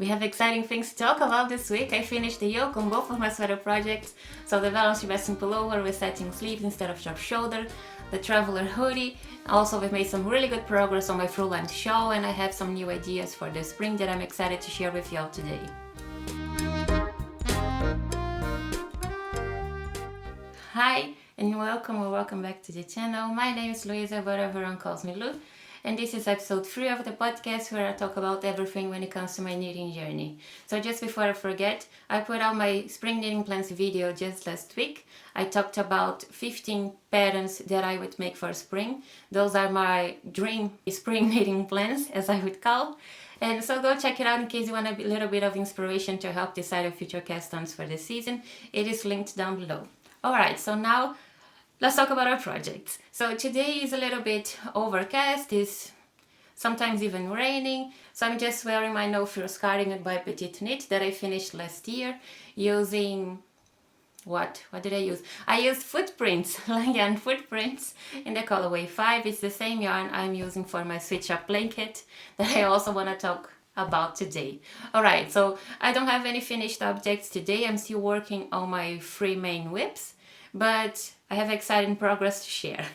We have exciting things to talk about this week. I finished the yoke on both of my sweater projects. So the Belle Sebastian Pullover with satin sleeves instead of sharp shoulder, the Traveler hoodie. Also, we've made some really good progress on my Thru Lines shawl, and I have some new ideas for the spring that I'm excited to share with y'all today. Hi and welcome back to the channel. My name is Louisa, but everyone calls me Lou. And this is episode 3 of the podcast where I talk about everything when it comes to my knitting journey. So just before I forget, I put out my spring knitting plans video just last week. I talked about 15 patterns that I would make for spring. Those are my dream spring knitting plans, as I would call. And so go check it out in case you want a little bit of inspiration to help decide your future cast ons for the season. It is linked down below. Alright, so now let's talk about our projects. So today is a little bit overcast, it's sometimes even raining. So I'm just wearing my no Frills Cardigan by PetiteKnit that I finished last year using, what did I use? I used footprints, yarn footprints in the colorway 5. It's the same yarn I'm using for my switch up blanket that I also want to talk about today. Alright, so I don't have any finished objects today. I'm still working on my 3 main WIPs, but I have exciting progress to share.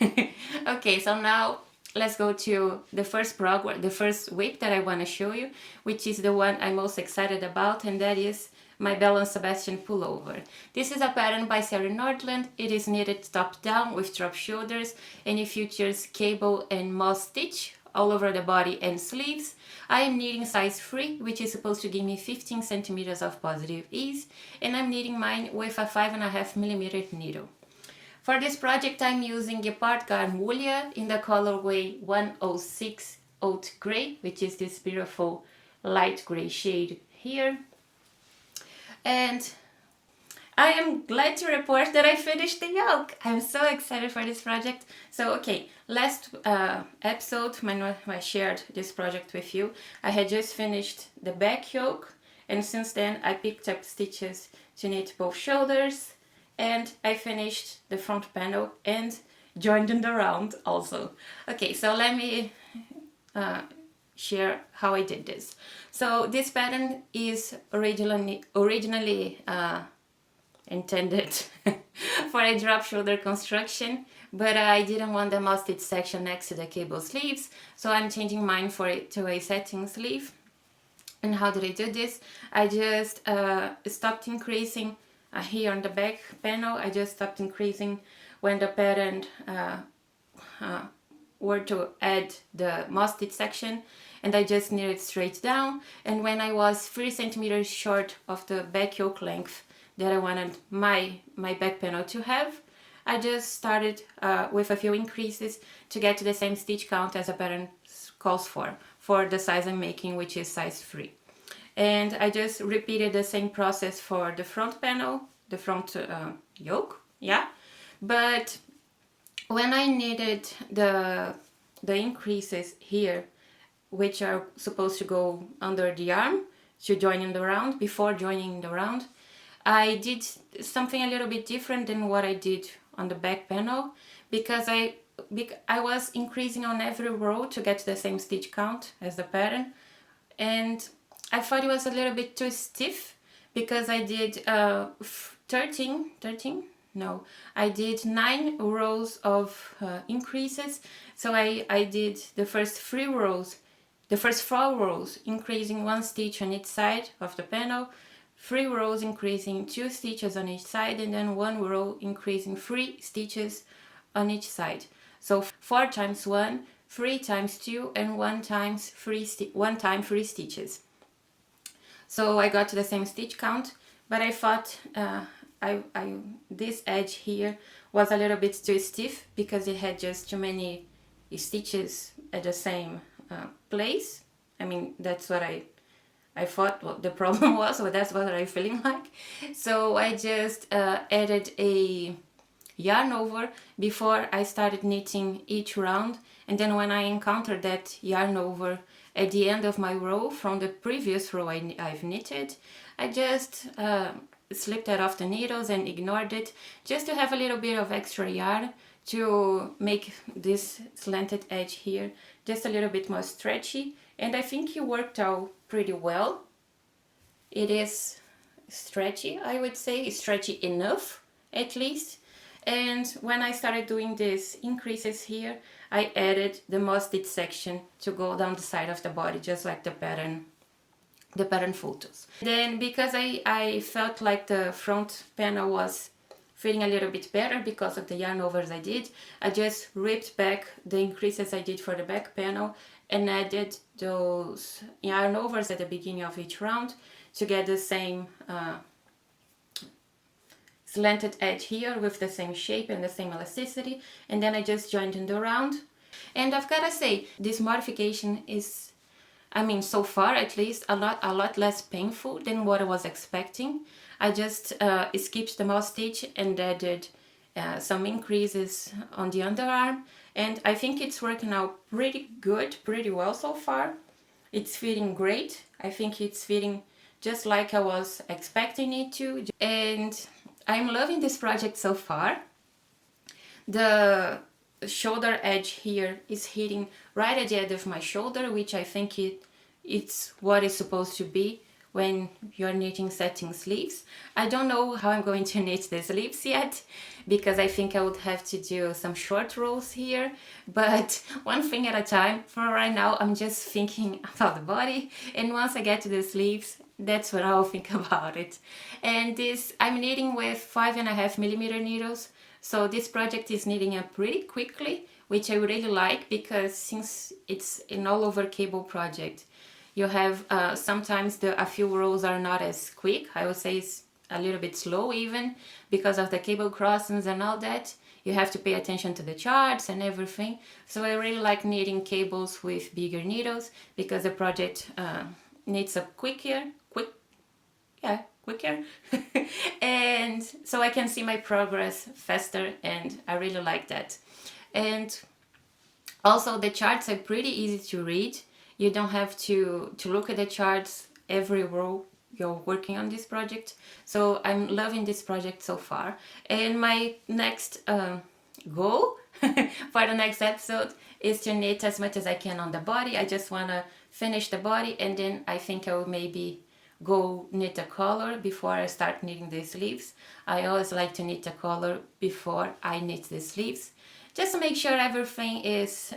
Okay, so now let's go to the first WIP that I want to show you, which is the one I'm most excited about, and that is my Belle Sebastian Pullover. This is a pattern by Sari Nordlund. It is knitted top down with drop shoulders, and it features cable and moss stitch all over the body and sleeves. I am knitting size 3, which is supposed to give me 15 centimeters of positive ease, and I'm knitting mine with a 5.5mm needle. For this project, I'm using Gepard Garn Woollia in the colorway 106 Oat Grey, which is this beautiful light gray shade here. And I am glad to report that I finished the yoke. I'm so excited for this project. So, okay, last episode when I shared this project with you, I had just finished the back yoke, and since then I picked up stitches to knit both shoulders, and I finished the front panel and joined in the round also. Okay, so let me share how I did this. So this pattern is originally intended for a drop shoulder construction, but I didn't want the moss stitch section next to the cable sleeves, so I'm changing mine to a satin sleeve. And how did I do this? I just stopped increasing here on the back panel. I just stopped increasing when the pattern were to add the moss stitch section, and I just knitted straight down. And when I was 3 centimeters short of the back yoke length that I wanted my back panel to have, I just started with a few increases to get to the same stitch count as the pattern calls for the size I'm making, which is size 3. And I just repeated the same process for the front panel, the front yoke, yeah. But when I knitted the increases here, which are supposed to go under the arm to join in the round, before joining the round, I did something a little bit different than what I did on the back panel, because I was increasing on every row to get the same stitch count as the pattern, and I thought it was a little bit too stiff, because I did I did 9 rows of increases. So I did the first 4 rows increasing 1 stitch on each side of the panel, 3 rows increasing 2 stitches on each side, and then 1 row increasing 3 stitches on each side. So 4 times 1, 3 times 2, and 1 time 3 stitches. So I got to the same stitch count, but I thought this edge here was a little bit too stiff, because it had just too many stitches at the same place. I mean, that's what I thought what the problem was, or that's what I'm feeling like. So I just added a yarn over before I started knitting each round, and then when I encountered that yarn over at the end of my row from the previous row I've knitted, I just slipped that off the needles and ignored it, just to have a little bit of extra yarn to make this slanted edge here just a little bit more stretchy, and I think it worked out pretty well. it is stretchy, I would say, stretchy enough at least. And when I started doing these increases here, I added the moss stitch section to go down the side of the body, just like the pattern photos. Then because I felt like the front panel was fitting a little bit better because of the yarn overs I did, I just ripped back the increases I did for the back panel and added those yarn overs at the beginning of each round to get the same slanted edge here with the same shape and the same elasticity, and then I just joined in the round. And I've gotta say, this modification is, I mean, so far at least, a lot less painful than what I was expecting. I just skipped the moss stitch and added some increases on the underarm, and I think it's working out pretty good, pretty well so far. It's fitting great. I think it's fitting just like I was expecting it to, and I'm loving this project so far. The shoulder edge here is hitting right at the edge of my shoulder, which I think it's what it's supposed to be when you're knitting satin sleeves. I don't know how I'm going to knit the sleeves yet, because I think I would have to do some short rows here, but one thing at a time. For right now, I'm just thinking about the body, and once I get to the sleeves, that's when I'll think about it. And this, I'm knitting with 5.5mm needles, so this project is knitting up pretty quickly, which I really like, because since it's an all over cable project, you have sometimes a few rows are not as quick. I would say it's a little bit slow even because of the cable crossings and all that. You have to pay attention to the charts and everything. So I really like knitting cables with bigger needles because the project knits up quicker, and so I can see my progress faster, and I really like that. And also the charts are pretty easy to read. You don't have to look at the charts every row you're working on this project. So I'm loving this project so far. And my next goal for the next episode is to knit as much as I can on the body. I just want to finish the body, and then I think I will maybe go knit a collar before I start knitting the sleeves. I always like to knit a collar before I knit the sleeves, just to make sure everything is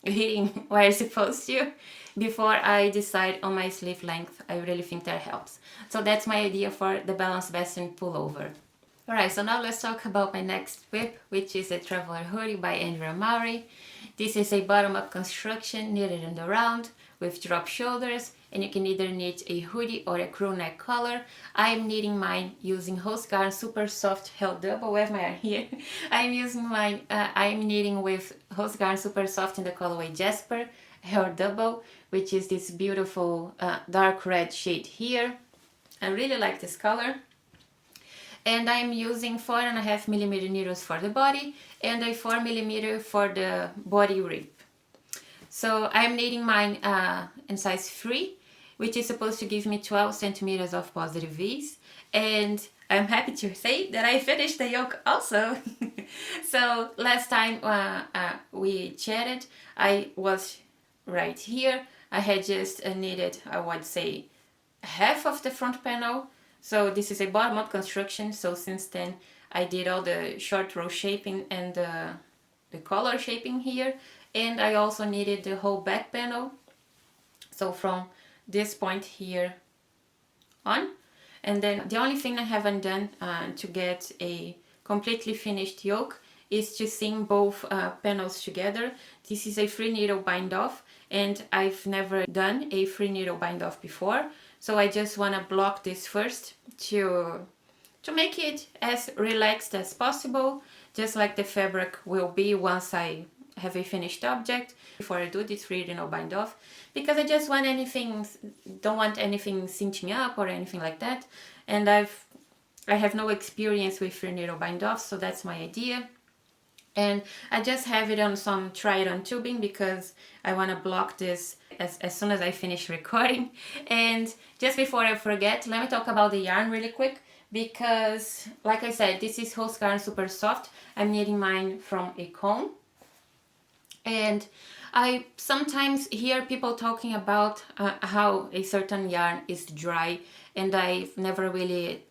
hitting where it's supposed to before I decide on my sleeve length. I really think that helps. So that's my idea for the Belle Sebastian Pullover. Alright, so now let's talk about my next WIP, which is a Traveler hoodie by Andrea Mowry. This is a bottom-up construction knitted in the round with drop shoulders, and you can either knit a hoodie or a crew neck collar. I'm knitting mine using Hose Yarn Super Soft held double. I have my yarn here. I'm using mine. I'm knitting with Hose Yarn Super Soft in the colorway Jasper held double, which is this beautiful dark red shade here. I really like this color. And I'm using 4.5mm needles for the body and a 4mm for the body rib. So I'm knitting mine in size 3, which is supposed to give me 12 centimeters of positive ease. And I'm happy to say that I finished the yoke also. So last time we chatted, I was right here. I had just knitted, I would say, half of the front panel. So this is a bottom-up construction. So since then, I did all the short row shaping and the collar shaping here. And I also knitted the whole back panel. So from this point here on. And then the only thing I haven't done to get a completely finished yoke is to seam both panels together. This is a free needle bind off, and I've never done a free needle bind off before. So I just want to block this first to make it as relaxed as possible, just like the fabric will be once I have a finished object, before I do this free needle bind off, because I just want don't want anything cinching up or anything like that. And I have no experience with free needle bind off, so that's my idea. And I just have it on some try-it-on tubing because I want to block this as soon as I finish recording. And just before I forget, let me talk about the yarn really quick, because like I said, this is Hose Yarn Super Soft. I'm knitting mine from a cone. And I sometimes hear people talking about how a certain yarn is dry, and I've never really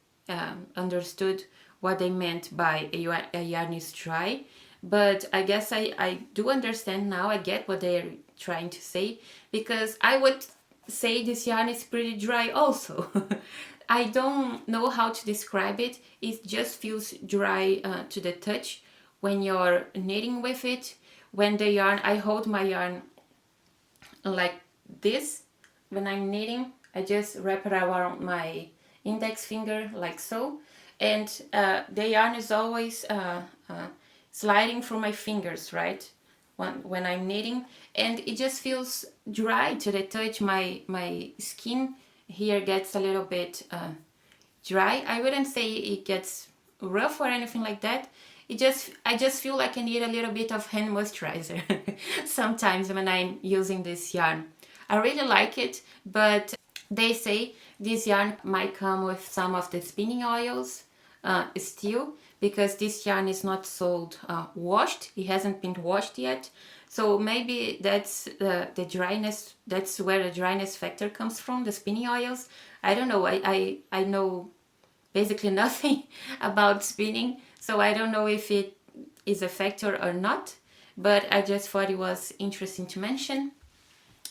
understood what they meant by a yarn is dry. But I guess I do understand now. I get what they're trying to say, because I would say this yarn is pretty dry also. I don't know how to describe it. It just feels dry to the touch when you're knitting with it. When the yarn, I hold my yarn like this. When I'm knitting, I just wrap it around my index finger like so, and the yarn is always sliding through my fingers, right, when I'm knitting, and it just feels dry to the touch. My skin here gets a little bit dry. I wouldn't say it gets rough or anything like that. I just feel like I need a little bit of hand moisturizer sometimes when I'm using this yarn. I really like it, but they say this yarn might come with some of the spinning oils still, because this yarn is not sold washed. It hasn't been washed yet. So maybe that's the dryness, that's where the dryness factor comes from, the spinning oils. I don't know. I know basically nothing about spinning, so I don't know if it is a factor or not, but I just thought it was interesting to mention.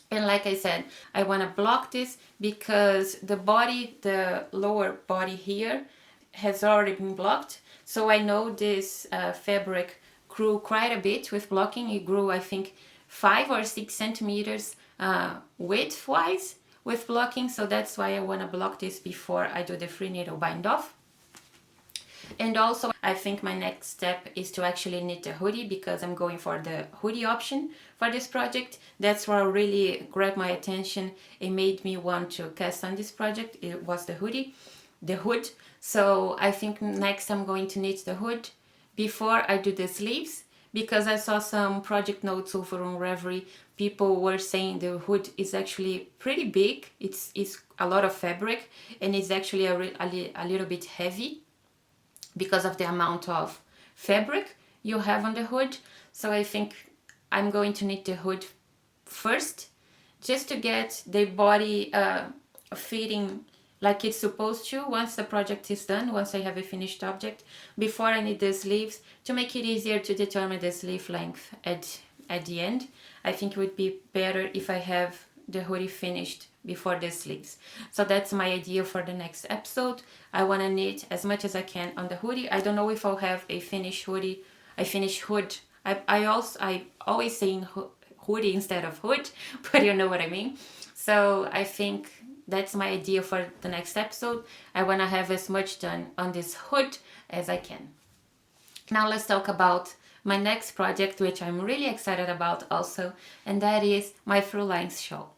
And like I said, I want to block this because the body, the lower body here, has already been blocked. So I know this fabric grew quite a bit with blocking. It grew, I think, 5 or 6 centimeters width-wise with blocking. So that's why I want to block this before I do the free needle bind off. And also, I think my next step is to actually knit a hoodie, because I'm going for the hoodie option for this project. That's what really grabbed my attention. It made me want to cast on this project. It was the hoodie, the hood. So I think next I'm going to knit the hood before I do the sleeves, because I saw some project notes over on Ravelry. People were saying the hood is actually pretty big. It's a lot of fabric, and it's actually a little bit heavy because of the amount of fabric you have on the hood. So I think I'm going to knit the hood first, just to get the body fitting like it's supposed to once the project is done, once I have a finished object, before I knit the sleeves, to make it easier to determine the sleeve length at the end. I think it would be better if I have the hoodie finished before the sleeves. So that's my idea for the next episode. I want to knit as much as I can on the hoodie. I don't know if I'll have a finished hoodie, a finished hood. I always saying hoodie instead of hood, but you know what I mean. So I think that's my idea for the next episode. I want to have as much done on this hood as I can. Now let's talk about my next project, which I'm really excited about also, and that is my Thru Lines shawl.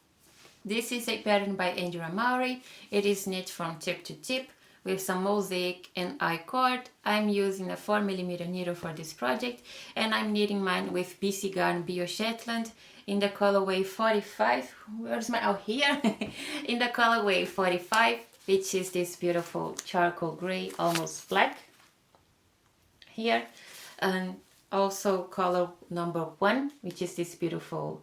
This is a pattern by Andrea Mowry. It is knit from tip to tip with some mosaic and I-cord. I'm using a 4mm needle for this project, and I'm knitting mine with BC Garn Bio Shetland in the colorway 45. Where's my, oh, here. In the colorway 45, which is this beautiful charcoal gray, almost black here. And also color number 1, which is this beautiful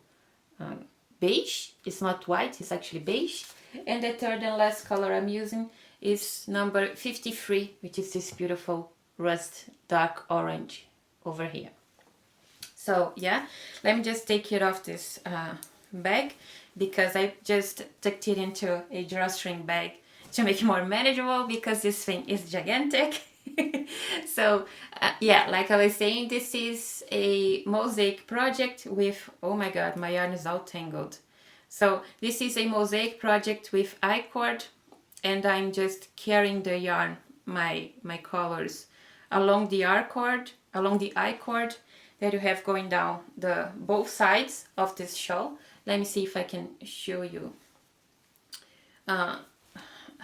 beige. It's not white, it's actually beige. And the third and last color I'm using is number 53, which is this beautiful rust dark orange over here. So yeah, let me just take it off this bag, because I just tucked it into a drawstring bag to make it more manageable, because this thing is gigantic. So yeah, like I was saying, this is a mosaic project with, oh my god, my yarn is all tangled. So this is a mosaic project with I-cord, and I'm just carrying the yarn, my colors, along the I-cord that you have going down the both sides of this shawl. Let me see if I can show you how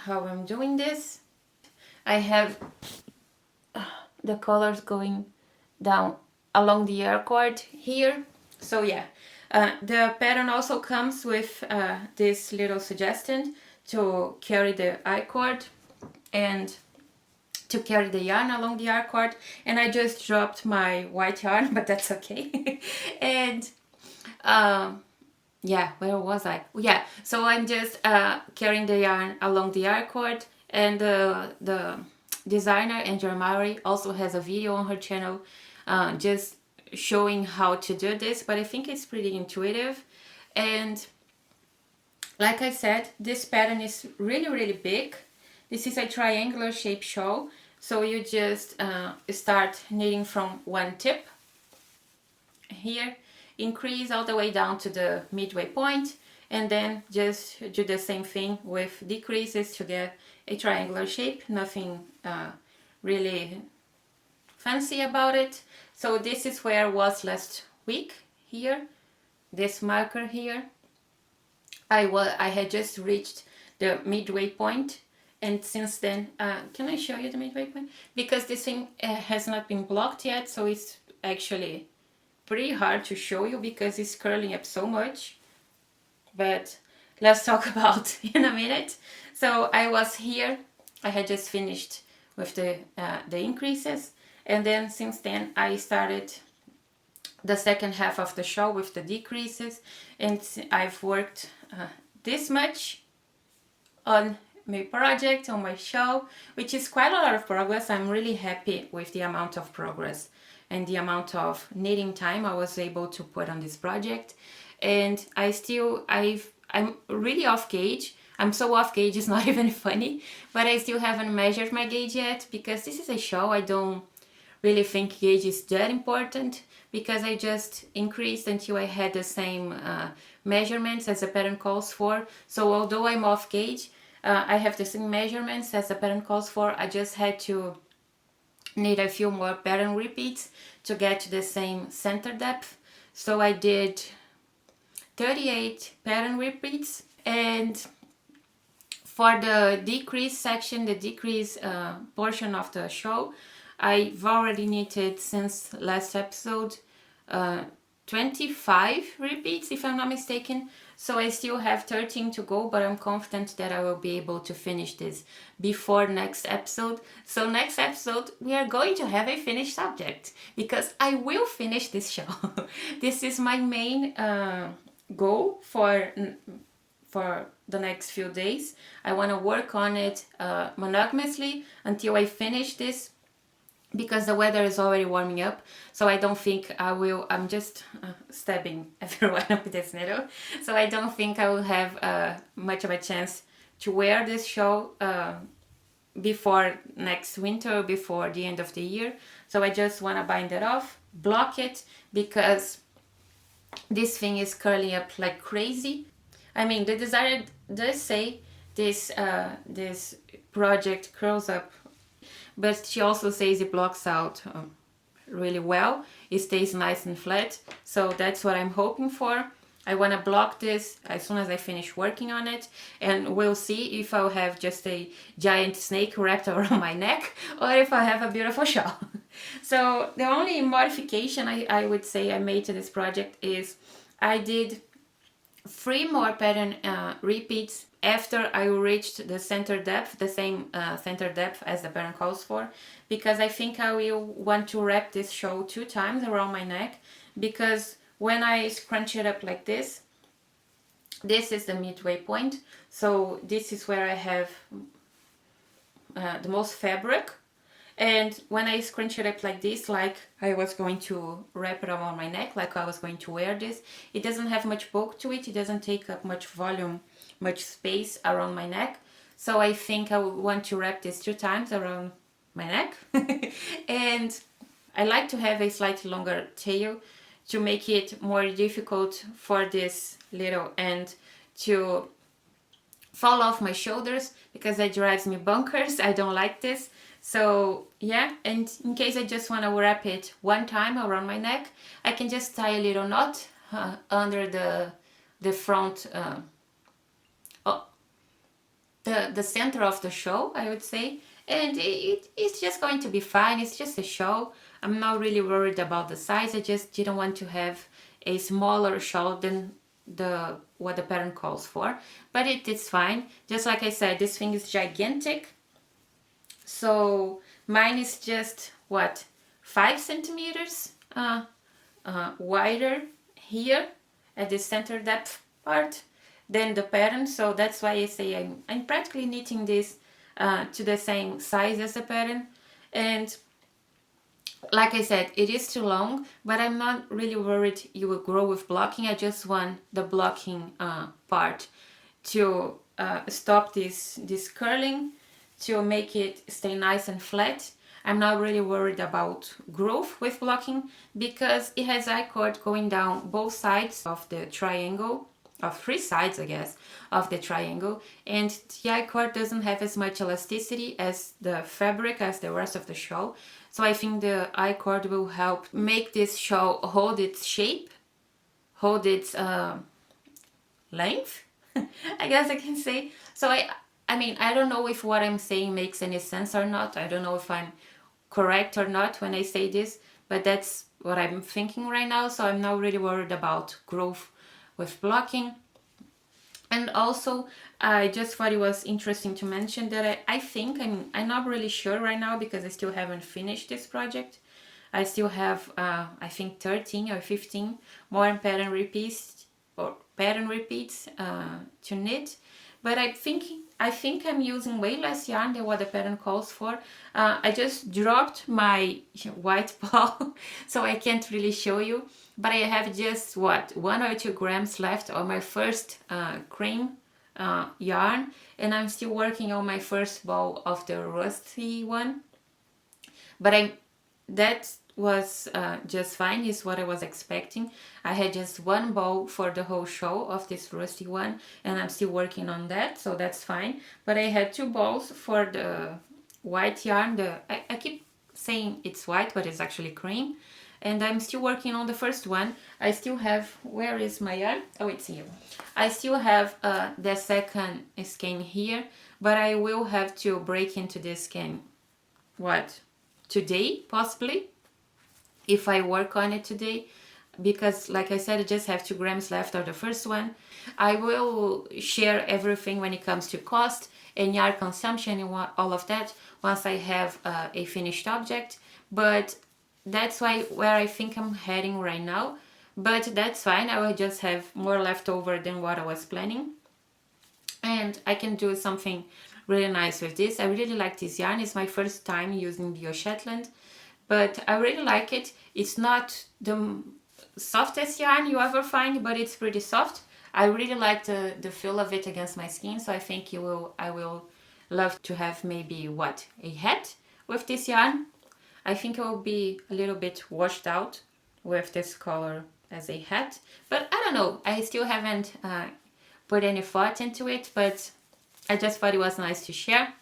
I'm doing this. I have the colors going down along the I-cord here. So yeah, the pattern also comes with this little suggestion to carry the I-cord and to carry the yarn along the I-cord, and I just dropped my white yarn, but that's okay. And Yeah, where was I? Yeah, so I'm just carrying the yarn along the yarn cord, and the designer Andrea Mowry also has a video on her channel just showing how to do this, but I think it's pretty intuitive. And like I said, this pattern is really big. This is a triangular shape shawl, so you just start knitting from one tip here, increase all the way down to the midway point, and then just do the same thing with decreases to get a triangular shape. Nothing really fancy about it. So this is where I was last week here, this marker here. I had just reached the midway point, and since then, can I show you the midway point? Because this thing has not been blocked yet, so it's actually pretty hard to show you because it's curling up so much. But let's talk about in a minute. So I was here, I had just finished with the increases, and then since then I started the second half of the shawl with the decreases, and I've worked this much on my project, on my shawl, which is quite a lot of progress. I'm really happy with the amount of progress and the amount of knitting time I was able to put on this project. And I'm really off gauge. I'm so off gauge, it's not even funny, but I still haven't measured my gauge yet because this is a shawl. I don't really think gauge is that important because I just increased until I had the same measurements as the pattern calls for. So although I'm off gauge, I have the same measurements as the pattern calls for. I just had to knit a few more pattern repeats to get to the same center depth. So I did 38 pattern repeats, and for the decrease section, the decrease portion of the shawl, I've already knitted since last episode 25 repeats if I'm not mistaken, so I still have 13 to go, but I'm confident that I will be able to finish this before next episode. So next episode we are going to have a finished object because I will finish this shawl. This is my main goal for the next few days. I want to work on it monogamously until I finish this, because the weather is already warming up, so I don't think I will. I'm just stabbing everyone with this needle, so I don't think I will have much of a chance to wear this shawl before next winter, before the end of the year. So I just want to bind it off, block it, because this thing is curling up like crazy. I mean, the designer does say this this project curls up, but she also says it blocks out really well. It stays nice and flat, so that's what I'm hoping for. I want to block this as soon as I finish working on it, and we'll see if I'll have just a giant snake wrapped around my neck or if I have a beautiful shawl. So the only modification I would say I made to this project is I did 3 more pattern repeats after I reached the center depth, the same center depth as the pattern calls for, because I think I will want to wrap this shawl 2 times around my neck, because when I scrunch it up like this is the midway point, so this is where I have the most fabric. And when I scrunch it up like this, like I was going to wrap it around my neck, like I was going to wear this, it doesn't have much bulk to it. It doesn't take up much volume, much space around my neck. So I think I would want to wrap this 2 times around my neck. And I like to have a slightly longer tail to make it more difficult for this little end to fall off my shoulders, because that drives me bonkers. I don't like this. So yeah, and in case I just want to wrap it 1 time around my neck, I can just tie a little knot under the front, the center of the shawl, I would say, and it's just going to be fine. It's just a shawl. I'm not really worried about the size. I just didn't want to have a smaller shawl than what the pattern calls for, but it is fine. Just like I said, this thing is gigantic. So mine is just, what, 5 centimeters wider here. at the center depth part than the pattern, so that's why I say I'm practically knitting this to the same size as the pattern. And like I said, it is too long, but I'm not really worried you will grow with blocking. I just want the blocking part to stop this curling, to make it stay nice and flat. I'm not really worried about growth with blocking because it has I-cord going down both sides of the triangle, of 3 sides I guess, of the triangle, and the I-cord doesn't have as much elasticity as the fabric, as the rest of the shawl. So I think the I-cord will help make this shawl hold its shape, hold its length, I guess I can say. So I mean, I don't know if what I'm saying makes any sense or not. I don't know if I'm correct or not when I say this, but that's what I'm thinking right now. So I'm not really worried about growth with blocking. And also, I just thought it was interesting to mention that I think, I'm not really sure right now because I still haven't finished this project. I still have, I think 13 or 15 more pattern repeats to knit. But I think I'm using way less yarn than what the pattern calls for. I just dropped my white ball, so I can't really show you. But I have just, what, 1 or 2 grams left on my first cream yarn. And I'm still working on my first ball of the rusty one. But that was just fine, is what I was expecting. I had just 1 ball for the whole show of this rusty one, and I'm still working on that, so that's fine. But I had 2 balls for the white yarn. I keep saying it's white, but it's actually cream. And I'm still working on the first one. I still have, where is my yarn? Oh, it's here. I still have the second skein here, but I will have to break into this skein, what, today, possibly, if I work on it today, because like I said, I just have 2 grams left of the first one. I will share everything when it comes to cost and yarn consumption and all of that once I have a finished object. But that's where I think I'm heading right now. But that's fine, I will just have more left over than what I was planning, and I can do something really nice with this. I really like this yarn. It's my first time using Bio Shetland, but I really like it. It's not the softest yarn you ever find, but it's pretty soft. I really like the feel of it against my skin, so I think I will love to have maybe, what, a hat with this yarn. I think it will be a little bit washed out with this color as a hat, but I don't know. I still haven't put any thought into it, but I just thought it was nice to share.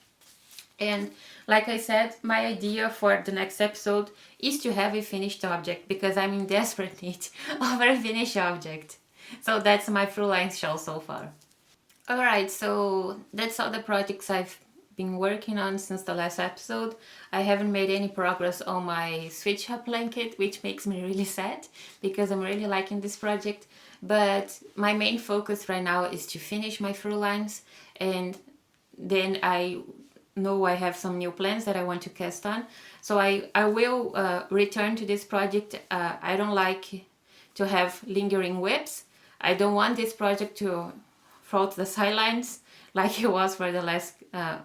And like I said, my idea for the next episode is to have a finished object, because I'm in desperate need of a finished object. So that's my Thru Lines shawl so far. Alright, so that's all the projects I've been working on since the last episode. I haven't made any progress on my switch up blanket, which makes me really sad because I'm really liking this project. But my main focus right now is to finish my Thru Lines, and then I know I have some new plans that I want to cast on. So I will return to this project. I don't like to have lingering WIPs. I don't want this project to fall to the sidelines like it was for the last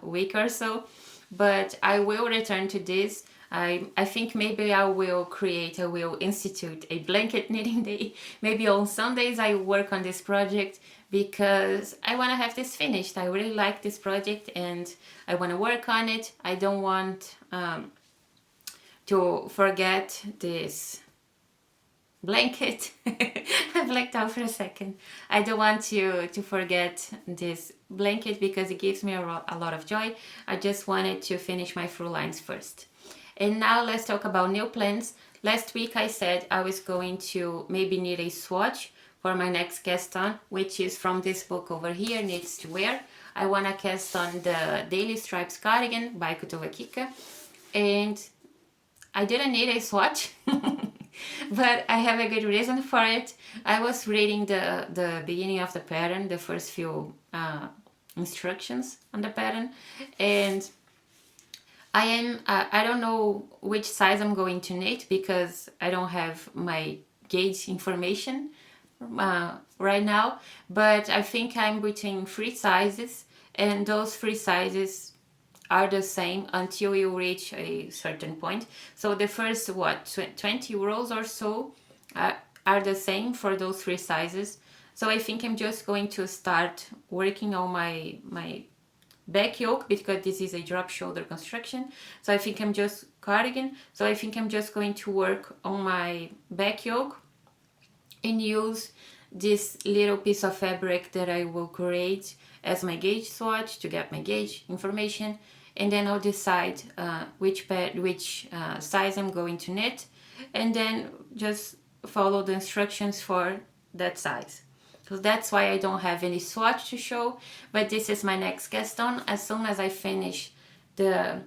week or so, but I will return to this. I think maybe I will institute a blanket knitting day. Maybe on Sundays I work on this project because I want to have this finished. I really like this project and I want to work on it. I don't want to forget this blanket. I blacked out for a second. I don't want to forget this blanket because it gives me a lot of joy. I just wanted to finish my Thru Lines first. And now let's talk about new plans. Last week I said I was going to maybe knit a swatch for my next cast on, which is from this book over here, Knits to Wear. I want to cast on the Daily Stripes Cardigan by Kika, and I didn't need a swatch. But I have a good reason for it. I was reading the beginning of the pattern, the first few instructions on the pattern, and I don't know which size I'm going to knit because I don't have my gauge information right now, but I think I'm between 3 sizes, and those 3 sizes are the same until you reach a certain point. So the first 20 rows or so are the same for those 3 sizes. So I think I'm just going to start working on my back yoke, because this is a drop shoulder construction. So I think I'm just cardigan. So I think I'm just going to work on my back yoke and use this little piece of fabric that I will create as my gauge swatch to get my gauge information, and then I'll decide which size I'm going to knit, and then just follow the instructions for that size. So that's why I don't have any swatch to show, but this is my next cast on. As soon as I finish the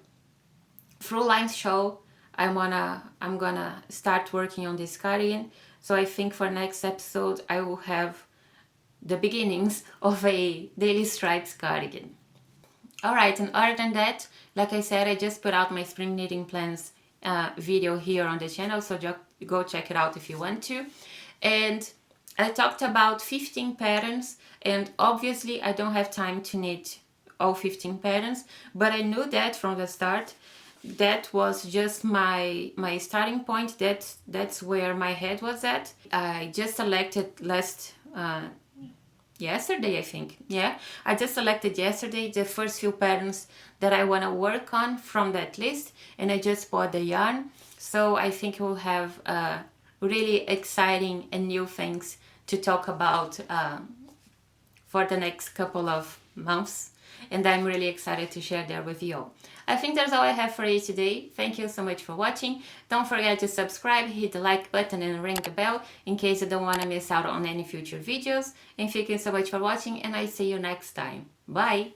Thru Lines shawl, I'm gonna start working on this cardigan. So I think for next episode I will have the beginnings of a daily stripes cardigan. Alright, and other than that, like I said, I just put out my spring knitting plans video here on the channel, so go check it out if you want to. And I talked about 15 patterns, and obviously I don't have time to knit all 15 patterns, but I knew that from the start. That was just my starting point. That's where my head was at. I just selected yesterday, I think. Yeah, I just selected yesterday the first few patterns that I want to work on from that list, and I just bought the yarn. So I think we'll have really exciting and new things to talk about for the next couple of months, and I'm really excited to share that with you all. I think that's all I have for you today. Thank you so much for watching. Don't forget to subscribe, hit the like button and ring the bell in case you don't want to miss out on any future videos. And thank you so much for watching, and I see you next time. Bye!